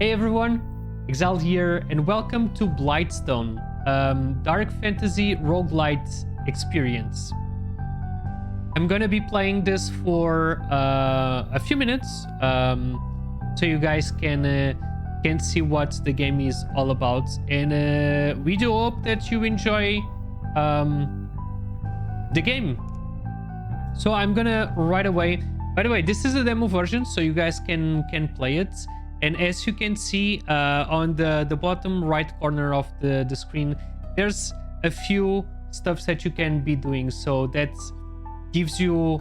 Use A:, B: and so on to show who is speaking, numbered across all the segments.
A: Hey everyone, Exiled here, and welcome to Blightstone, dark fantasy roguelite experience. I'm gonna be playing this for a few minutes, so you guys can see what the game is all about, and we do hope that you enjoy the game. So I'm gonna right away. By the way, this is a demo version, so you guys can play it. And as you can see on the bottom right corner of the screen, there's a few stuff that you can be doing. So that gives you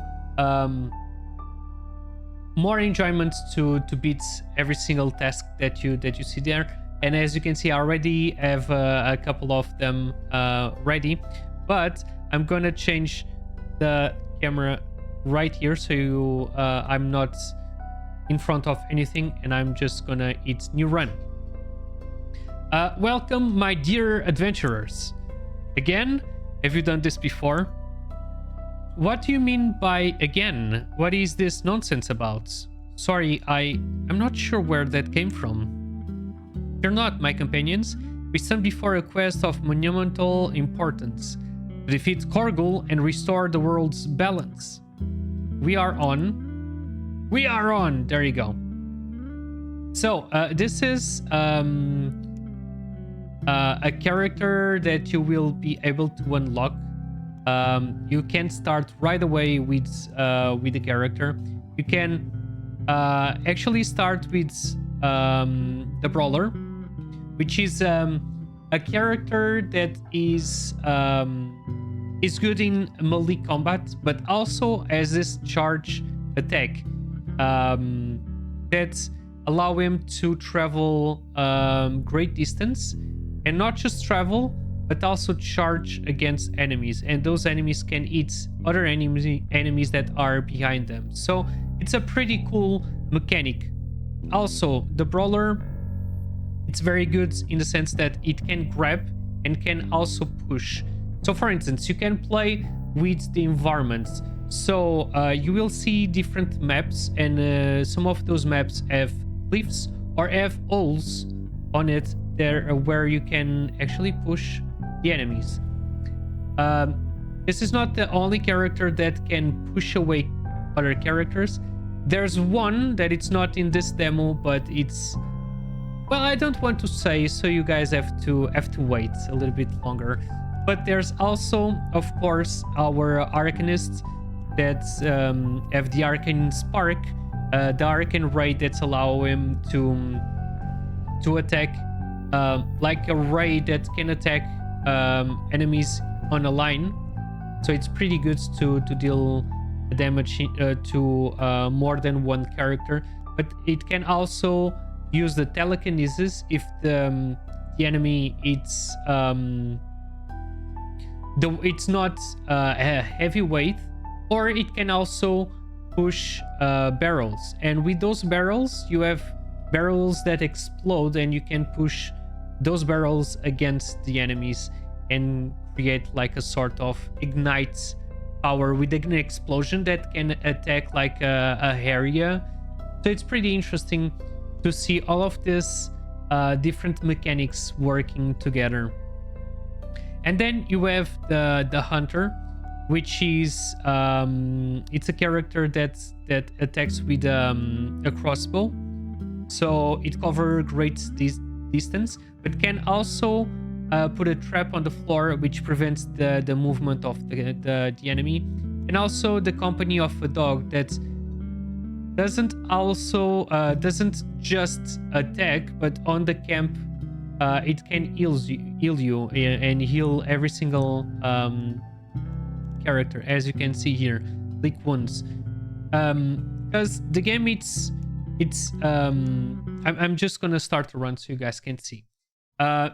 A: more enjoyment to beat every single task that you see there. And as you can see, I already have a couple of them ready. But I'm gonna change the camera right here, so I'm not in front of anything, and I'm just gonna hit new run. Welcome, my dear adventurers. Again, have you done this before? What do you mean by again? What is this nonsense about? Sorry, I'm not sure where that came from. Fear not, my companions. We stand before a quest of monumental importance to defeat Korgul and restore the world's balance. We are on. There you go. So this is a character that you will be able to unlock. You can start right away with the character. You can actually start with the brawler, which is a character that is good in melee combat, but also has this charge attack that allow him to travel great distance, and not just travel but also charge against enemies, and those enemies can hit other enemies that are behind them. So it's a pretty cool mechanic. Also, the brawler, it's very good in the sense that it can grab and can also push. So for instance, you can play with the environments. So you will see different maps, and some of those maps have cliffs or have holes on it there where you can actually push the enemies. This is not the only character that can push away other characters. There's one that it's not in this demo, but it's, well, I don't want to say, so you guys have to wait a little bit longer. But there's also, of course, our arcanists that have the arcane spark, the arcane ray that allow him to attack like a ray that can attack enemies on a line. So it's pretty good to deal damage to more than one character. But it can also use the telekinesis if the enemy it's not a heavy weight. Or it can also push barrels. And with those barrels, you have barrels that explode, and you can push those barrels against the enemies and create like a sort of ignite power with an explosion that can attack like a area. So it's pretty interesting to see all of this different mechanics working together. And then you have the hunter, which is it's a character that attacks with a crossbow, so it covers great distance, but can also put a trap on the floor which prevents the movement of the enemy, and also the company of a dog that doesn't just attack, but on the camp it can heal you and heal every single character, as you can see here. Click once, because the game I'm just gonna start to run so you guys can see.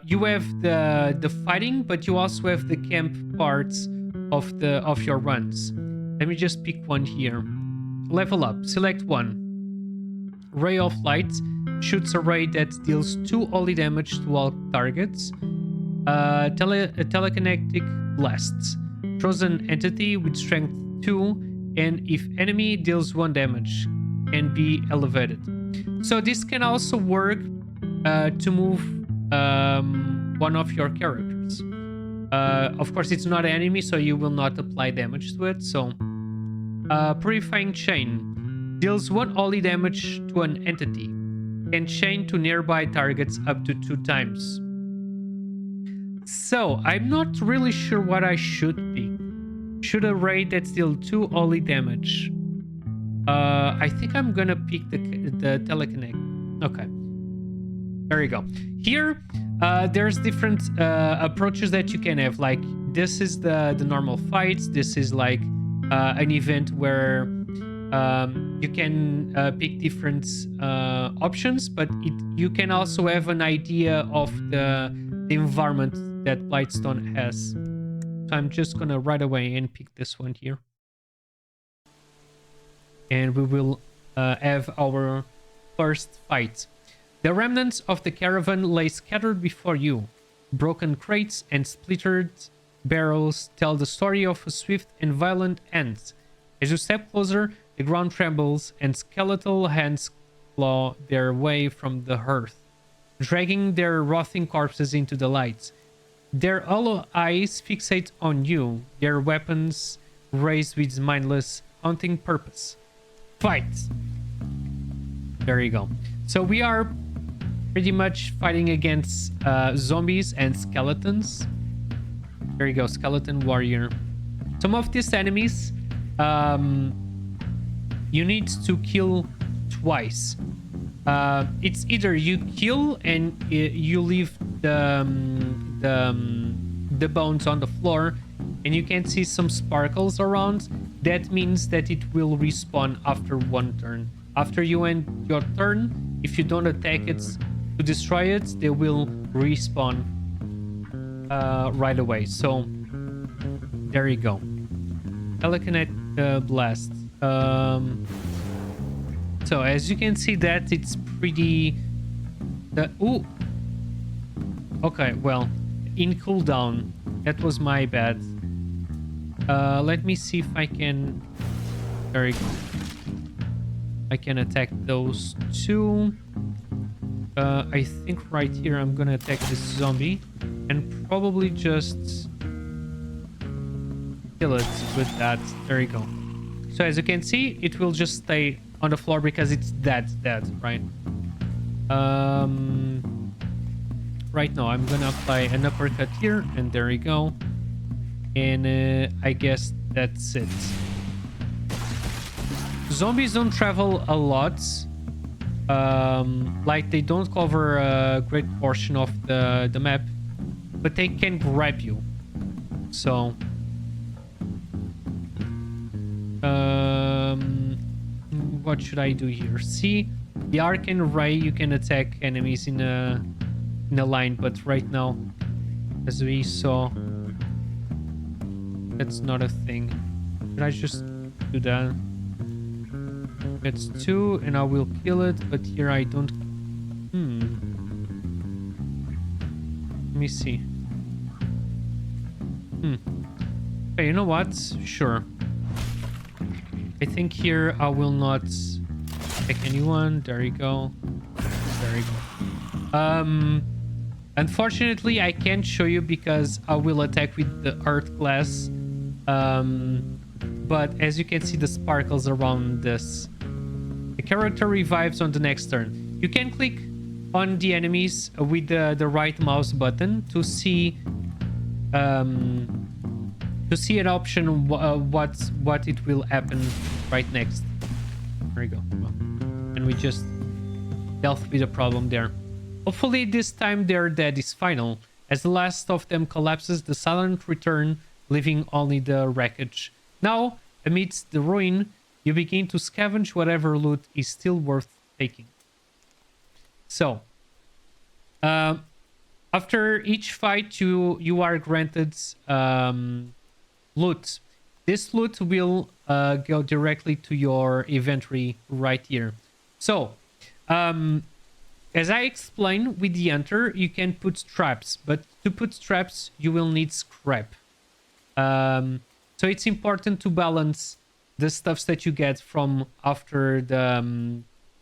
A: You have the fighting, but you also have the camp parts of your runs. Let me just pick one here. Level up, select one. Ray of Light shoots a ray that deals 2 holy damage to all targets. Telekinetic blasts throws an entity with strength 2, and if enemy deals 1 damage, can be elevated. So this can also work to move one of your characters. Of course, it's not an enemy, so you will not apply damage to it. So, Purifying Chain deals 1 holy damage to an entity. Can chain to nearby targets up to 2 times. So, I'm not really sure what I should pick. Should a raid that deals 2 holy damage? I think I'm gonna pick the telekinetic. Okay. There you go. Here, there's different approaches that you can have. Like, this is the normal fights. This is like an event where you can pick different options, but you can also have an idea of the environment that Blightstone has. So I'm just gonna right away and pick this one here. And we will have our first fight. The remnants of the caravan lay scattered before you. Broken crates and splintered barrels tell the story of a swift and violent end. As you step closer, the ground trembles and skeletal hands claw their way from the hearth, dragging their rotting corpses into the light. Their hollow eyes fixate on you, their weapons raised with mindless, haunting purpose. Fight! There you go. So we are pretty much fighting against zombies and skeletons. There you go, skeleton warrior. Some of these enemies you need to kill twice. It's either you kill and you leave the bones on the floor and you can see some sparkles around. That means that it will respawn after 1 turn. After you end your turn, if you don't attack it to destroy it, they will respawn right away. So there you go. Telekinetic blast. So as you can see, that it's pretty. Ooh. Okay, well, in cooldown. That was my bad. Let me see if I can. There you go. I can attack those 2. I think right here I'm gonna attack this zombie and probably just kill it with that. There you go. So as you can see, it will just stay on the floor because it's dead, right? Right now I'm gonna apply an uppercut here, and there you go. And I guess that's it. Zombies don't travel a lot. Like, they don't cover a great portion of the map, but they can grab you. So what should I do here? See, the arcane ray, you can attack enemies in a line, but right now, as we saw, that's not a thing. Should I just do that? That's 2 and I will kill it, but here I don't. Let me see. Okay, you know what? Sure. I think here I will not attack anyone. There you go. There you go. Unfortunately, I can't show you because I will attack with the earth class. But as you can see, the sparkles around this. The character revives on the next turn. You can click on the enemies with the right mouse button to see an option what it will happen right next. There we go. And we just dealt with the problem there. Hopefully this time their death is final. As the last of them collapses, the silent return, leaving only the wreckage. Now, amidst the ruin, you begin to scavenge whatever loot is still worth taking. So, after each fight, you are granted loot. This loot will go directly to your inventory right here. So, as I explained with the hunter, you can put traps, but to put traps, you will need scrap. So it's important to balance the stuffs that you get from after the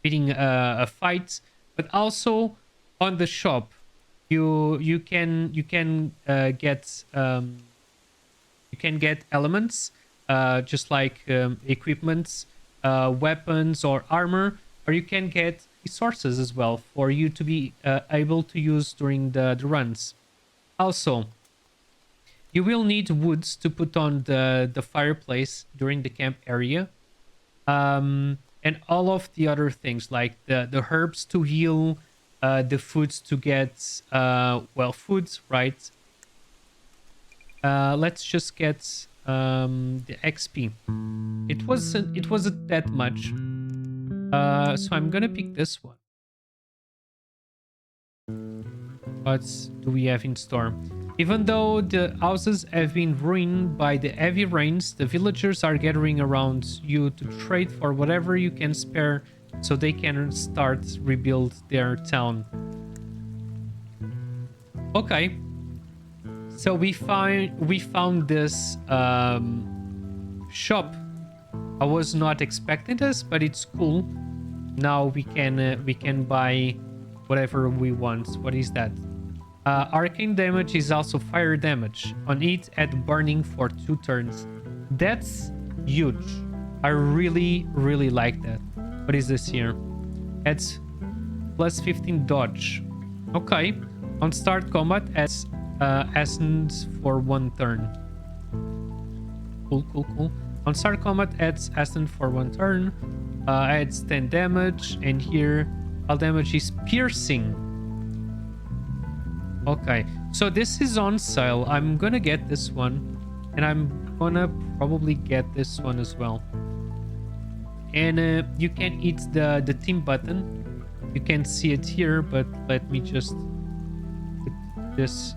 A: beating a fight, but also on the shop, you can get elements, just like equipments, weapons or armor, or you can get resources as well for you to be able to use during the runs. Also, you will need woods to put on the fireplace during the camp area. And all of the other things like the herbs to heal, the foods to get, well, foods, right? Let's just get the XP. It wasn't that much. So I'm gonna pick this one. What do we have in store? Even though the houses have been ruined by the heavy rains, the villagers are gathering around you to trade for whatever you can spare so they can start rebuild their town. Okay. So we found this shop. I was not expecting this, but it's cool. Now we can buy whatever we want. What is that? Arcane damage is also fire damage. On it, add burning for 2 turns. That's huge. I really, really like that. What is this here? Adds plus 15 dodge. Okay. On start combat, adds essence for 1 turn. Cool. On start combat, adds essence for 1 turn. Adds 10 damage. And here, all damage is piercing. Okay, so this is on sale. I'm gonna get this one, and I'm gonna probably get this one as well. And you can hit the team button. You can see it here, but let me just put this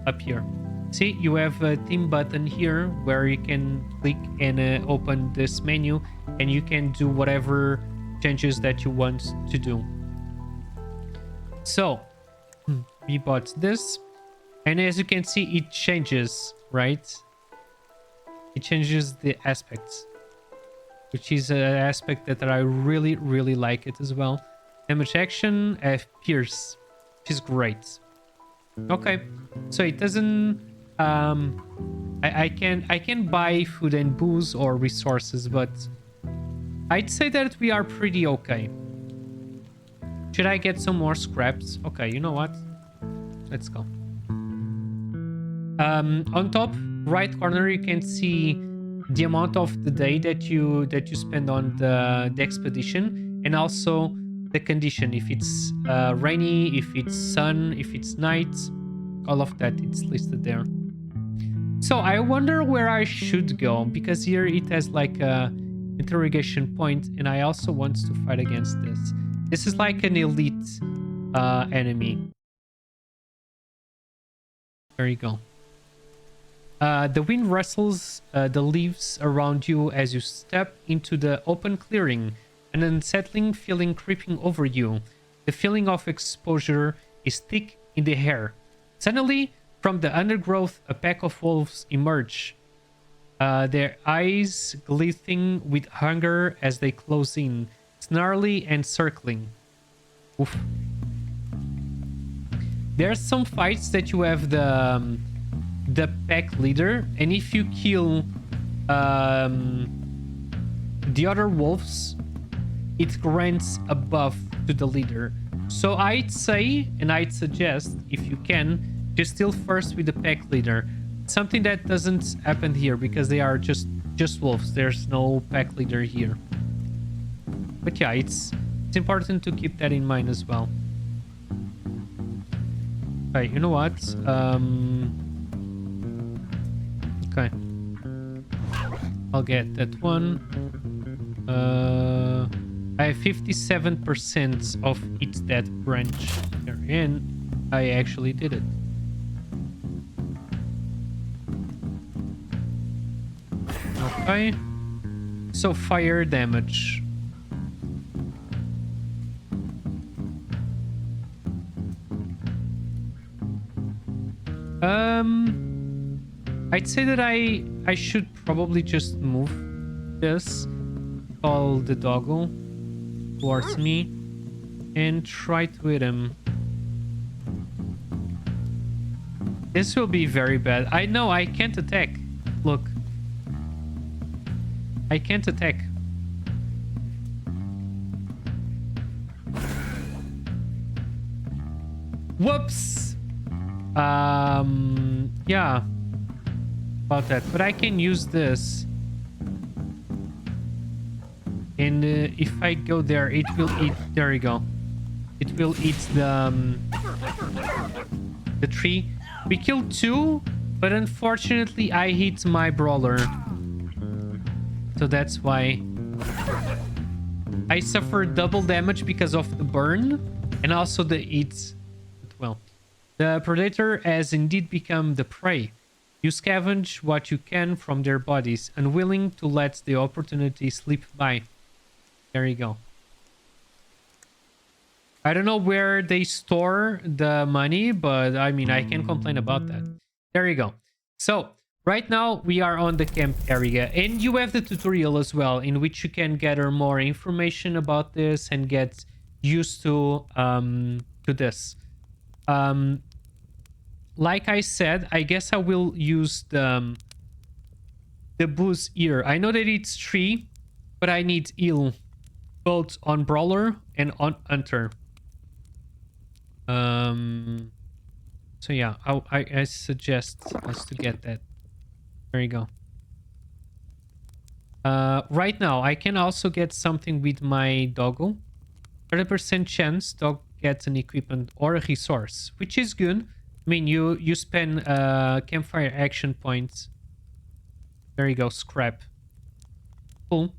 A: up here. See, you have a team button here where you can click and open this menu, and you can do whatever changes that you want to do. So we bought this, and as you can see, it changes, right? It changes the aspects, which is an aspect that I really, really like it as well. Damage action, pierce, which is great. Okay, so it doesn't I can buy food and booze or resources, but I'd say that we are pretty okay. Should I get some more scraps? Okay, you know what? Let's go. On top right corner, you can see the amount of the day that you spend on the expedition, and also the condition. If it's rainy, if it's sun, if it's night, all of that, it's listed there. So I wonder where I should go, because here it has like a interrogation point, and I also want to fight against this. This is like an elite enemy. There you go. The wind rustles the leaves around you as you step into the open clearing, an unsettling feeling creeping over you. The feeling of exposure is thick in the air. Suddenly, from the undergrowth, a pack of wolves emerge, their eyes glistening with hunger as they close in, snarly and circling. Oof. There's some fights that you have the pack leader, and if you kill the other wolves, it grants a buff to the leader. So I'd say, and I'd suggest, if you can, just deal first with the pack leader. Something that doesn't happen here, because they are just wolves. There's no pack leader here. But yeah, it's important to keep that in mind as well. Okay, you know what? Okay. I'll get that one. I have 57% of Eat That branch there, and I actually did it. Okay. So fire damage. I'd say that I should probably just move this, call the doggo towards me. and try to hit him. This will be very bad. I know I can't attack. Look. I can't attack. Whoops. Yeah. About that. But I can use this. And if I go there, it will eat... There you go. It will eat the tree. We killed 2, but unfortunately I hit my brawler. So that's why I suffered double damage because of the burn and also the eats. Well, the predator has indeed become the prey. You scavenge what you can from their bodies, unwilling to let the opportunity slip by. There you go. I don't know where they store the money, but I mean, I can't complain about that. There you go. So right now we are on the camp area, and you have the tutorial as well, in which you can gather more information about this and get used to this. Like I said, I guess I will use the boost here. I know that it's 3, but I need heal both on brawler and on hunter. So yeah, I suggest us to get that. There you go. Right now I can also get something with my doggo. 30% chance dog gets an equipment or a resource, which is good. I mean, you spend campfire action points. There you go, scrap. Cool.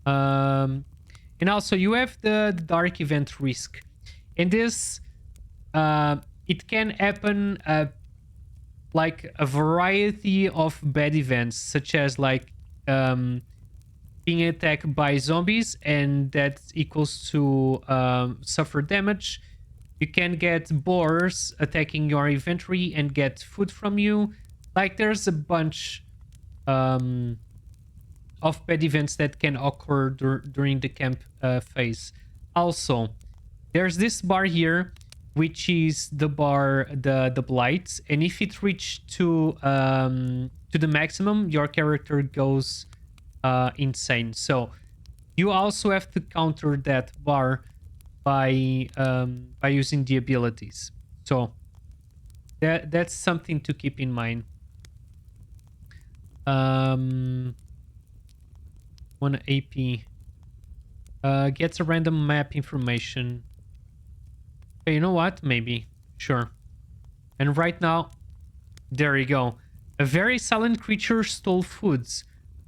A: And also you have the dark event risk. And this, it can happen like a variety of bad events, such as like being attacked by zombies, and that equals to suffer damage. You can get boars attacking your inventory and get food from you. Like there's a bunch of bad events that can occur during the camp phase. Also, there's this bar here, which is the bar, the blights, and if it reaches to the maximum, your character goes insane. So you also have to counter that bar by using the abilities. So that's something to keep in mind. 1 AP gets a random map information. Okay, you know what? Maybe. Sure. And right now, there you go. A very silent creature stole foods.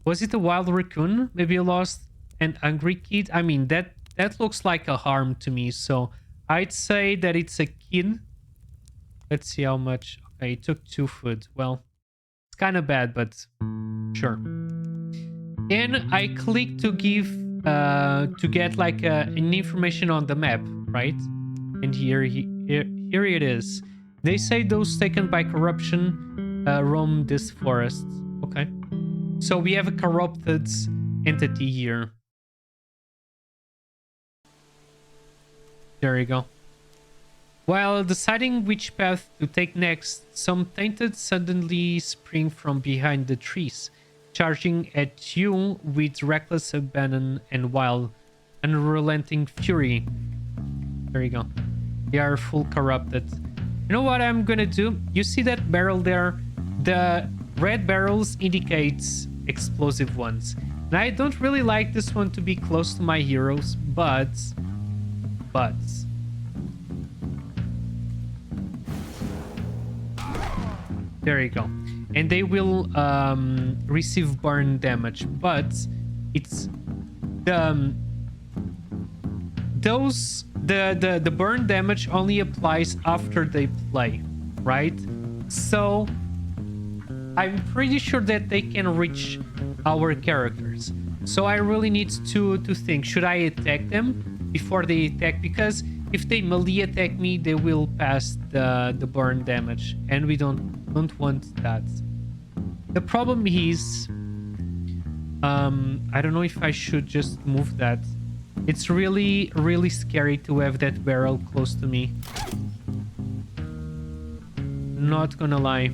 A: Was it a wild raccoon? Maybe a lost and hungry kid? I mean, that looks like a harm to me, so I'd say that it's a kid. Let's see how much. Okay, it took 2 food. Well, it's kind of bad, but sure. And I click to give to get like an information on the map, right? And here it is. They say those taken by corruption roam this forest. Okay. So we have a corrupted entity here. There you go. While deciding which path to take next, some tainted suddenly spring from behind the trees, charging at you with reckless abandon and wild, unrelenting fury. There you go. They are full corrupted. You know what I'm gonna do? You see that barrel there? The red barrels indicates explosive ones. And I don't really like this one to be close to my heroes, but there you go. And they will receive burn damage, but it's the burn damage only applies after they play, right? So I'm pretty sure that they can reach our characters. So I really need to think, should I attack them before they attack? Because if they melee attack me, they will pass the burn damage, and we don't want that. The problem is I don't know if I should just move that. It's really, really scary to have that barrel close to me. Not gonna lie.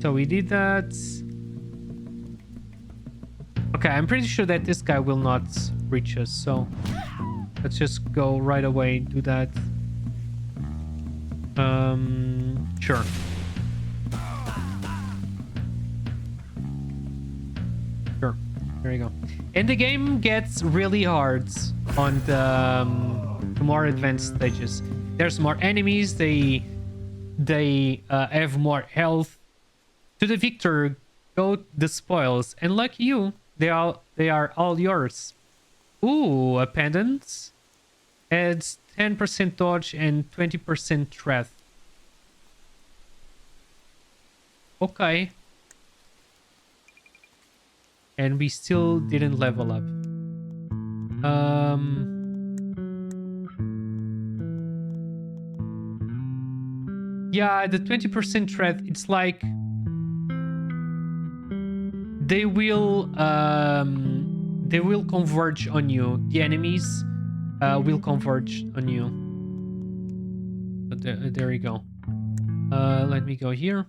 A: So we did that. Okay, I'm pretty sure that this guy will not reach us, so let's just go right away and do that. Sure. Sure. There you go. And the game gets really hard on the more advanced stages. There's more enemies. They have more health. To the victor go the spoils, and like you, they are all yours. Ooh, a pendant adds 10% dodge and 20% threat. Okay. And we still didn't level up. Yeah, the 20% threat, it's like they will converge on you. The enemies will converge on you. But there you go. Let me go here.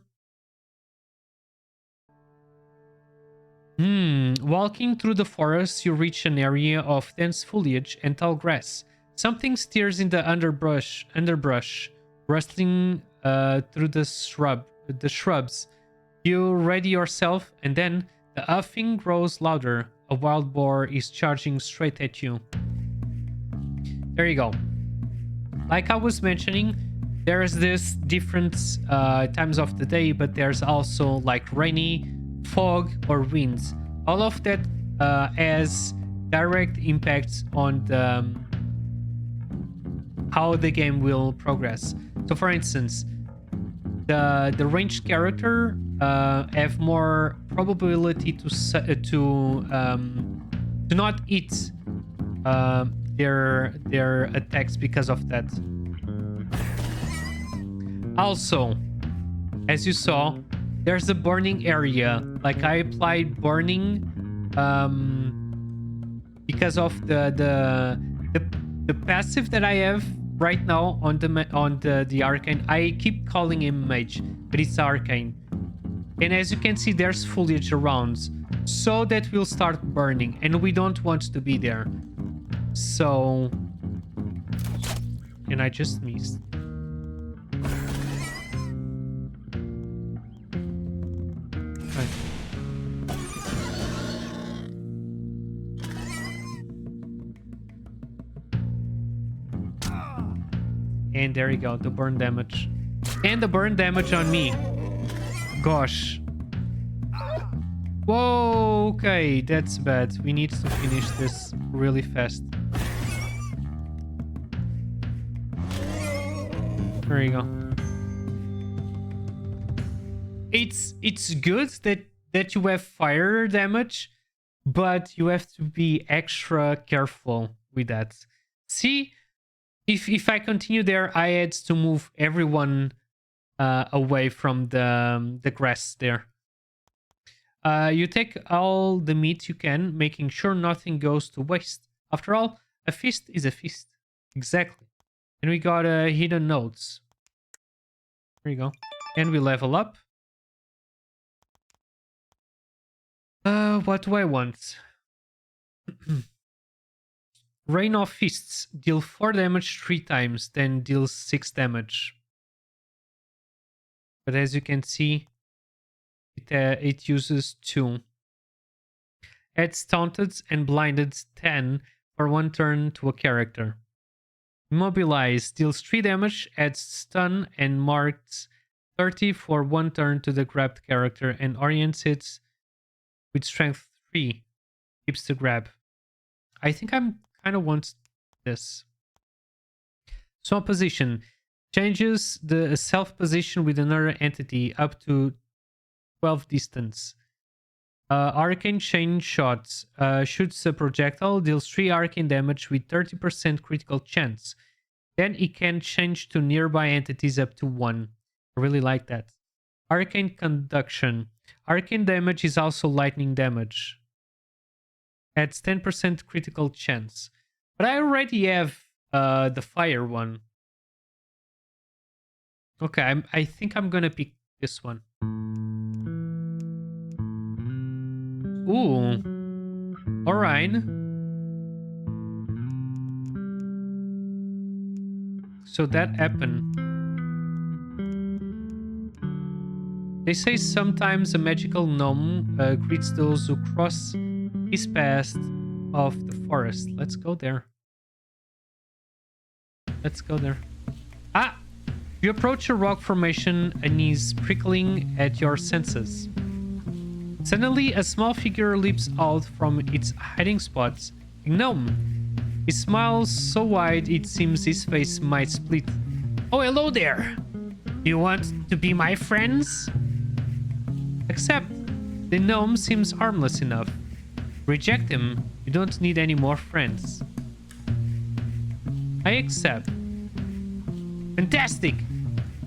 A: Walking through the forest, you reach an area of dense foliage and tall grass. Something stirs in the underbrush, rustling through the shrubs. You ready yourself, and then the huffing grows louder. A wild boar is charging straight at you. There you go. Like I was mentioning, there's this different times of the day, but there's also like rainy, fog, or winds. All of that has direct impacts on the, how the game will progress. So for instance, the ranged character have more probability to not hit their attacks because of that. Also, as you saw, there's a burning area. Like I applied burning because of the passive that I have right now on the arcane. I keep calling him mage, but it's arcane. And as you can see, there's foliage around, so that will start burning, and we don't want to be there. So, and I just missed. Right. And there you go, the burn damage. And the burn damage on me. Gosh. Whoa, okay, that's bad. We need to finish this really fast. There you go. It's good that you have fire damage, but you have to be extra careful with that. See, if I continue there, I had to move everyone away from the grass there. You take all the meat you can, making sure nothing goes to waste. After all, a feast is a feast. Exactly. And we got hidden notes. There you go. And we level up. What do I want? Rain of Fists. Deal 4 damage 3 times, then deals 6 damage. But as you can see, it uses 2. Adds taunted and blinded 10 for 1 turn to a character. Immobilize deals 3 damage, adds stun and marks 30 for 1 turn to the grabbed character, and orients it with strength 3. Keeps the grab. I think I'm kind of want this. Swap position. Changes the self position with another entity up to 12 distance. Arcane chain shots. Shoots a projectile, deals 3 arcane damage with 30% critical chance. Then it can change to nearby entities up to 1. I really like that. Arcane conduction. Arcane damage is also lightning damage. Adds 10% critical chance. But I already have the fire one. Okay, I think I'm gonna pick this one. Ooh. Alright. So that happened. They say sometimes a magical gnome greets those who cross his path of the forest. Let's go there. Let's go there. Ah! You approach a rock formation and is prickling at your senses. Suddenly, a small figure leaps out from its hiding spot. A gnome. He smiles so wide it seems his face might split. Oh, hello there! You want to be my friends? Except, the gnome seems harmless enough. Reject him. You don't need any more friends. I accept. Fantastic!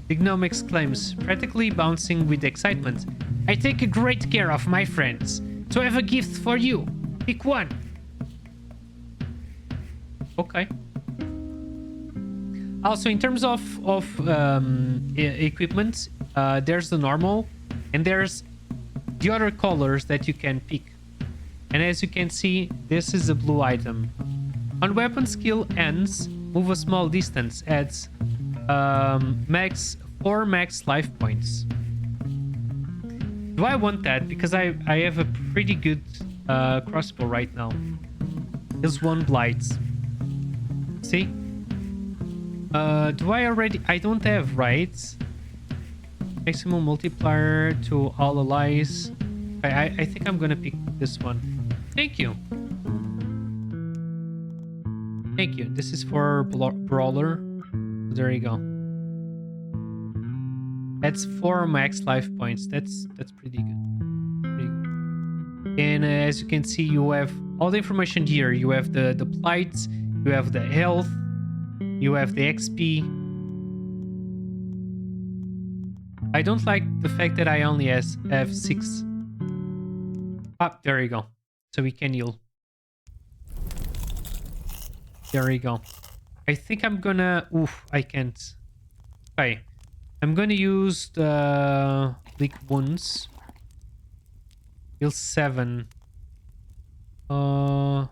A: The gnome exclaims, practically bouncing with excitement. I take great care of my friends, so I have a gift for you. Pick one. Okay. Also, in terms of equipment, there's the normal, and there's the other colors that you can pick. And as you can see, this is a blue item. On weapon skill ends, move a small distance, adds 4 max life points. Do I want that? Because I have a pretty good crossbow right now. Here's 1 blight. See? Do I already... I don't have, right? Maximum multiplier to all allies. I think I'm gonna pick this one. Thank you. Thank you. This is for Brawler. There you go. That's 4 max life points. That's pretty good. Pretty good. And as you can see, you have all the information here. You have the plights, you have the health, you have the XP. I don't like the fact that I only have 6. Ah, there you go. So we can heal. There you go. I think I'm gonna... Oof, I can't. Okay. I'm gonna use the Bleak Wounds. Heal 7. Do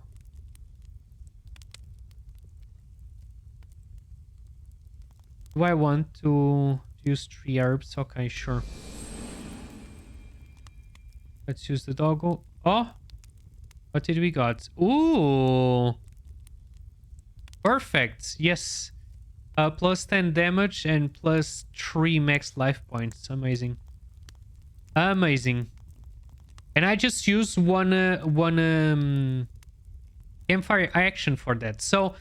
A: I want to use 3 herbs? Okay, sure. Let's use the doggo. Oh! What did we got? Ooh! Perfect. Yes. Plus 10 damage and plus 3 max life points. Amazing. Amazing. And I just used one campfire action for that. So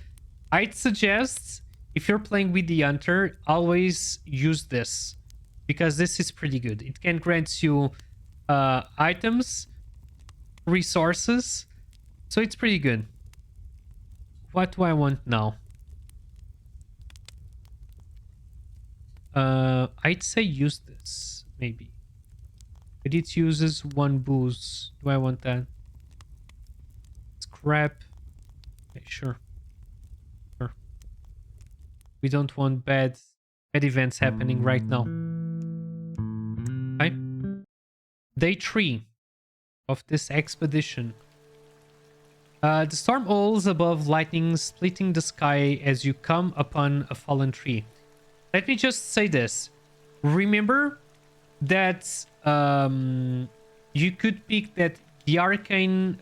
A: I'd suggest, if you're playing with the hunter, always use this, because this is pretty good. It can grant you items, resources, so it's pretty good. What do I want now? I'd say use this, maybe. But it uses 1 boost. Do I want that? Scrap. Okay, sure. Sure. We don't want bad events happening right now. Okay. Day 3 of this expedition. The storm howls above, lightning splitting the sky as you come upon a fallen tree. Let me just say this. Remember that you could pick that the arcane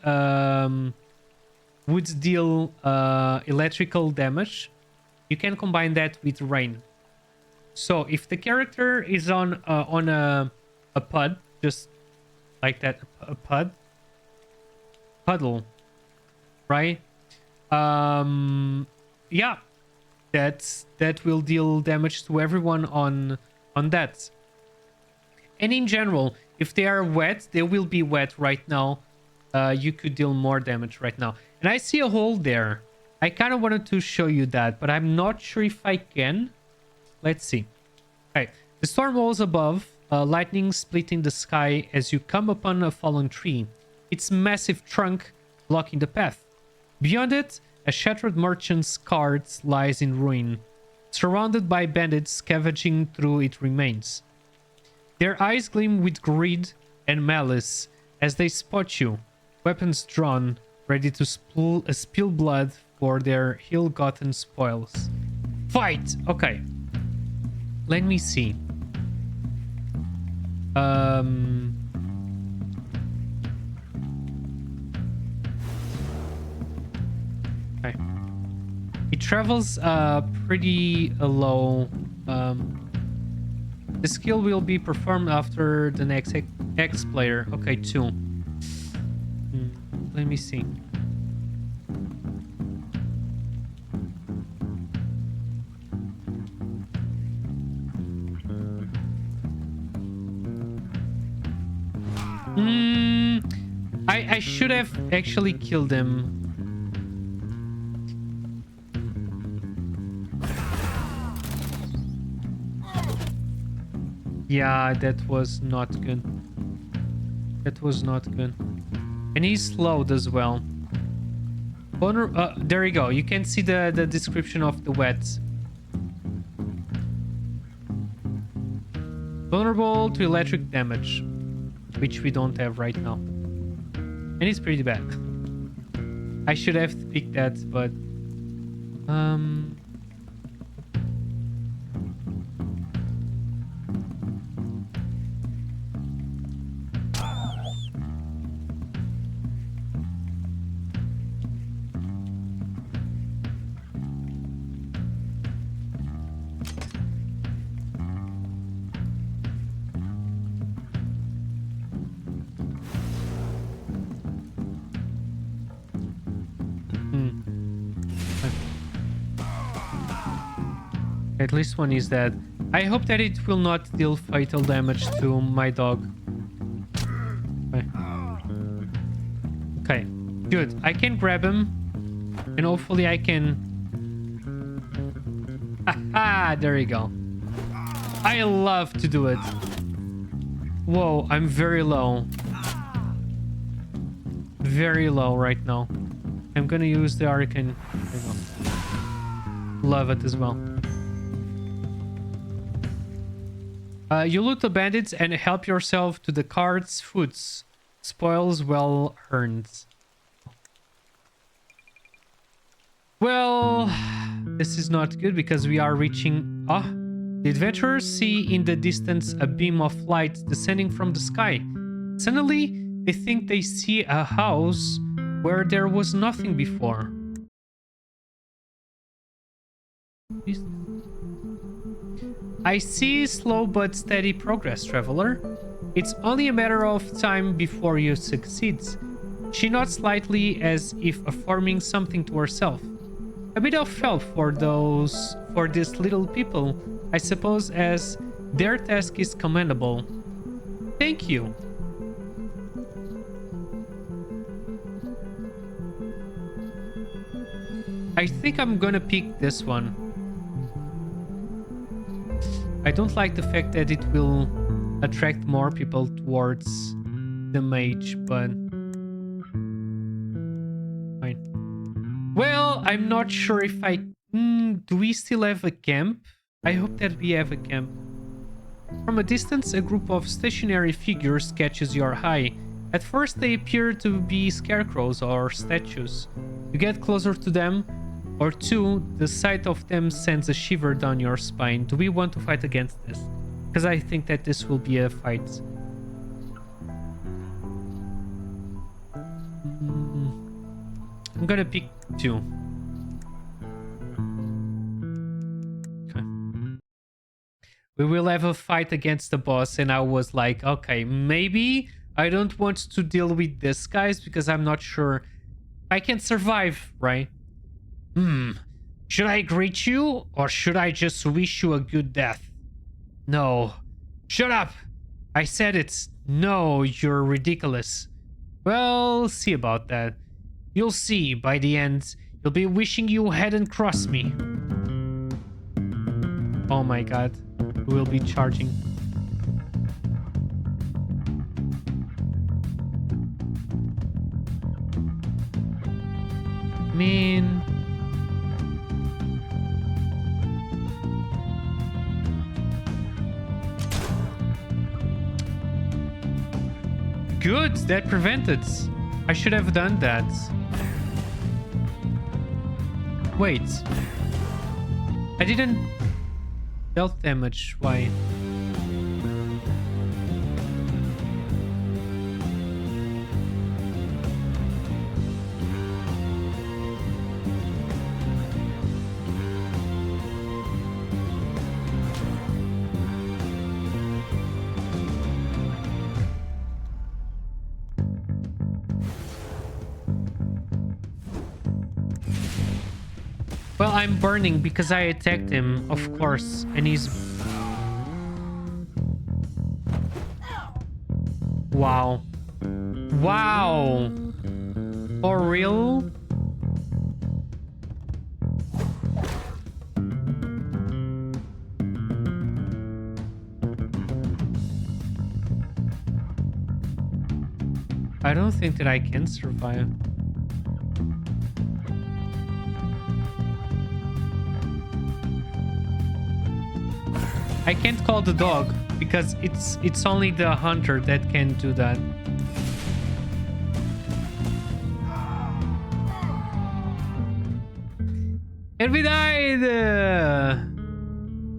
A: would deal electrical damage. You can combine that with rain. So if the character is on a pud, just like that, a puddle, right? Yeah, that will deal damage to everyone on that. And in general, if they are wet, they will be wet right now. You could deal more damage right now. And I see a hole there. I kind of wanted to show you that, but I'm not sure if I can. Let's see. Okay, the storm walls above, lightning splitting the sky as you come upon a fallen tree, its massive trunk blocking the path. Beyond it, a shattered merchant's cart lies in ruin, surrounded by bandits scavenging through its remains. Their eyes gleam with greed and malice as they spot you, weapons drawn, ready to spill blood for their ill-gotten spoils. Fight! Okay. Let me see. Okay. It travels pretty low. The skill will be performed after the next X player. Okay, 2. Let me see. I should have actually killed him. Yeah, that was not good. That was not good. And he's slowed as well. There you go. You can see the description of the wet. Vulnerable to electric damage, which we don't have right now. And it's pretty bad. I should have picked that, but... At least one is dead. I hope that it will not deal fatal damage to my dog. Okay. Okay, good. I can grab him. And hopefully I can... Haha, there you go. I love to do it. Whoa, I'm very low. Very low right now. I'm gonna use the Arcane. There you go. Love it as well. You loot the bandits and help yourself to the cart's foods. Spoils well earned. Well, this is not good because we are reaching... the adventurers see in the distance a beam of light descending from the sky. Suddenly, they think they see a house where there was nothing before. I see slow but steady progress, traveler. It's only a matter of time before you succeed. She nods slightly as if affirming something to herself. A bit of help for these little people, I suppose, as their task is commendable. Thank you. I think I'm gonna pick this one. I don't like the fact that it will attract more people towards the mage, but... fine. Well, I'm not sure if I... do we still have a camp? I hope that we have a camp. From a distance, a group of stationary figures catches your eye. At first, they appear to be scarecrows or statues. You get closer to them, or two, the sight of them sends a shiver down your spine. Do we want to fight against this? Because I think that this will be a fight. I'm gonna pick 2. Okay. We will have a fight against the boss, and I was like, okay, maybe I don't want to deal with this, guys, because I'm not sure I can survive, right? Should I greet you, or should I just wish you a good death? No. Shut up! I said it. No, you're ridiculous. Well, see about that. You'll see, by the end, you'll be wishing you hadn't crossed me. Oh my god. We'll be charging. mean... Good, that prevented. I should have done that. Wait. I didn't dealt damage. Why? Well, I'm burning because I attacked him, of course, and he's... Wow. Wow! For real? I don't think that I can survive. I can't call the dog because it's only the hunter that can do that. And we died!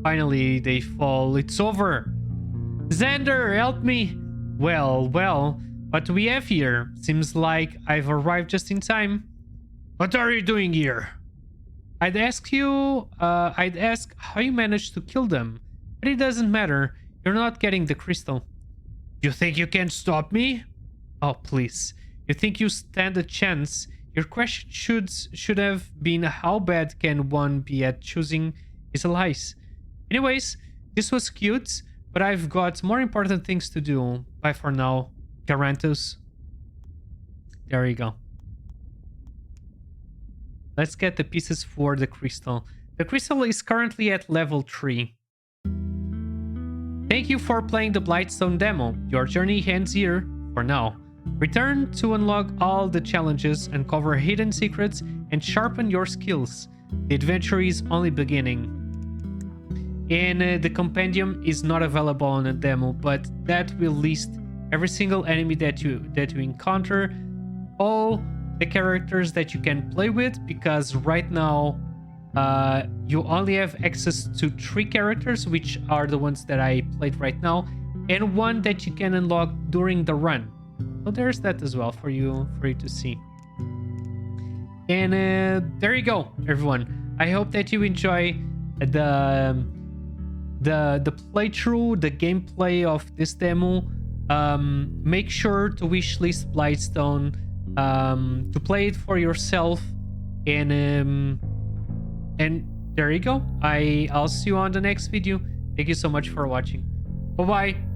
A: Finally, they fall. It's over. Xander, help me! Well, what do we have here? Seems like I've arrived just in time. What are you doing here? I'd ask how you managed to kill them. But it doesn't matter. You're not getting the crystal. You think you can stop me? Oh, please. You think you stand a chance? Your question should have been how bad can one be at choosing his allies? Anyways, this was cute, but I've got more important things to do. Bye for now, Garantus. There you go. Let's get the pieces for the crystal. The crystal is currently at level 3. Thank you for playing the Blightstone demo. Your journey ends here for now. Return to unlock all the challenges, uncover hidden secrets, and sharpen your skills. The adventure is only beginning. And the compendium is not available on the demo, but that will list every single enemy that you encounter, all the characters that you can play with, because right now you only have access to 3 characters, which are the ones that I played right now, and 1 that you can unlock during the run. So there's that as well for you to see. And there you go, everyone. I hope that you enjoy the playthrough, the gameplay of this demo. Make sure to wishlist Blightstone, to play it for yourself, and there you go. I'll see you on the next video. Thank you so much for watching. Bye bye.